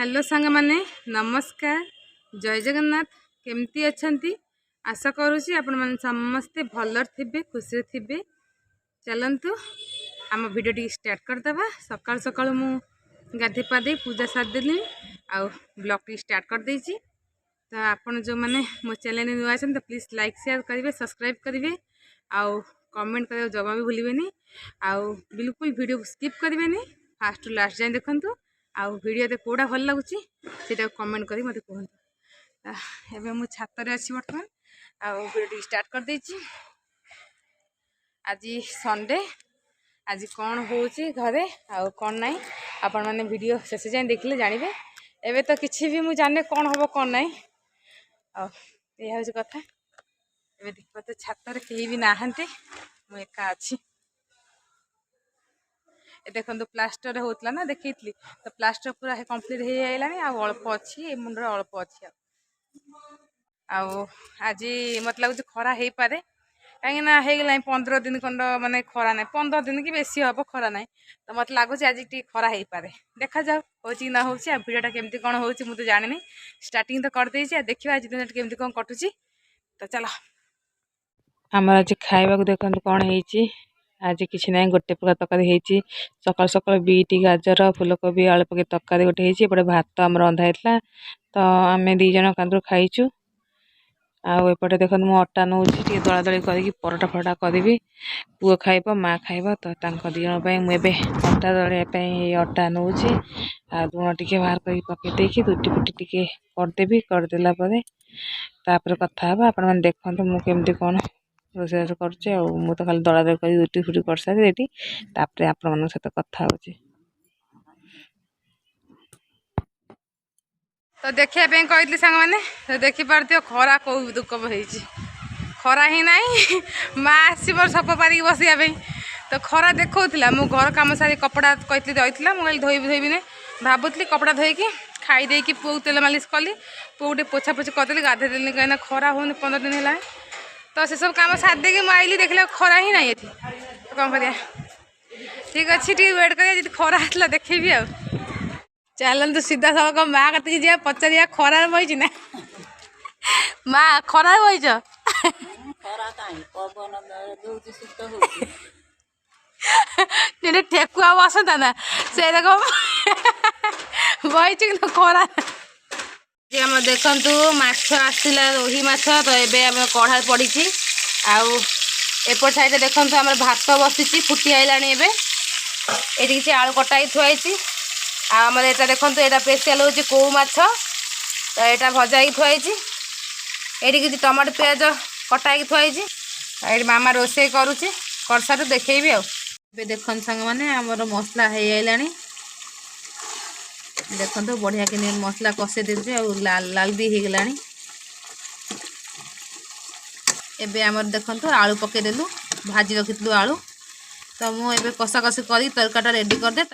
Hello सांग माने नमस्कार जय जगन्नाथ केमती अच्छंती आशा करुँची आपण मैंने समस्ते भलर थे खुशी थे चलतु आम भिडियो टी स्टार्ट करदे सकाल सकाल मु गाधे पाधे पूजा सारदेली आउ ब्लॉग टी स्टार्ट कर देछि। तो आपण जो मैंने मो चैनल नुआ तो प्लीज लाइक शेयर करेंगे सब्सक्राइब करेंगे आउ कमेंट कर जमा भी भूलें आउ बिल्कुल वीडियो स्किप करेंगे फास्ट टू लास्ट जाए देखूँ आउ वीडियो कोड़ा भल लगुच से कमेंट कर मत कहतु। एवं मु छात अच्छी बर्तमान आउ वीडियो स्टार्ट कर देछि। आज संडे आज कौन हो घरे आउ कौन ना आपण मैंने वीडियो शेष जाए देखले जानवे एवं तो किसी भी मुझे जाने कौन हम कौन ना यह हूँ कथा। एवं देख तो छातर कहीं भी नहांती मु एका अच्छी देखो प्लास्टर होता ना देखी तो प्लास्टर पूरा कंप्लीट हो गलानी अल्प अच्छी मुंडे अल्प अच्छी आज मत लगुच खरा हो पारे कहीं हो 15 दिन खंड माने खरा ना 15 दिन कि बेसी हम खरा ना तो मत लगुच आज टी खरा हो पारे देखा जाऊ हो ना हो भिडियोटा केमती कौन हो तो जानी स्टार्टिंग तो करदे देखा आज दिन केमती कौन कटुची। तो चलो आम आज खावा देखते कौन हो आज किसी ना गोटे प्रकार तरकारी होती सकाल सकाल बीट गाजर फूलकोबी आलू पक तरकारी गोटे होपटे भात आम रंधा होता तो आम दीज कांदू खाइचु। आउपटे देख मु अटा नौ दला दली कर परोटा फरोटा करी पुओ खाइब माँ खाइब तो दिजन मुझे अटा दलिया अटा नौ लुण टे बाहर कर पकई रुटी फुटी टे करदेवी करदेला कथा आपण मैंने देखते मुझे कौन रोषेई करुचे मु तो खाली दला दली कर रुटी फुटी कर सारी रेडी आपण मान सहित कथा हो। तो देखापी कही सांग मैंने तो देखिपार खरा कौ दुख खरा ही ना माँ आसब सप पारिक बसवाई तो खरा देखा मु घर कम सारी कपड़ा कही रही मुझे धोबी धोबी नहीं भावुली कपड़ा धोईकी खाईदे पुओ तेल मालिश कली पुओ गोटे पोछा पोछी करदेली गाधेदेली कहीं खरा हो 15 दिन है तो से सब कम सारी आईली देखला खरा ही ना ये कौन कर ठीक अच्छे टी वेट कर खरा आसला देखेबी आ चलतु सीधा सड़क माँ कत जा पचार खरार बही ना माँ खरार बहीच ठेकुआ बसता ना से बही कि खरा आम देखु माछ आसला रोही माछ तो ये कढ़ा पड़ी आउट साइड देखु आम भात बसी फुटी आईलानी ये किसी आलू कटा थुआई आमर यहाँ देखो यहाँ स्पेशल हूँ कौ माछ तो यहाँ भजा ही थुआई ये किसी टमाटो पियाज कटा थुआई मामा रोषे करुच्ची कर सारू देखेबी आ देख सांग मैंने आमर मसला हो आईलानी देखो बढ़िया कि मसला कषे देती लाल लाल भी हो गलानी एबे आमर देखो आलू पकईदेलु भाजी रखी आलू तो मुझे कषा कषि कर तरकाटा रेडी करदे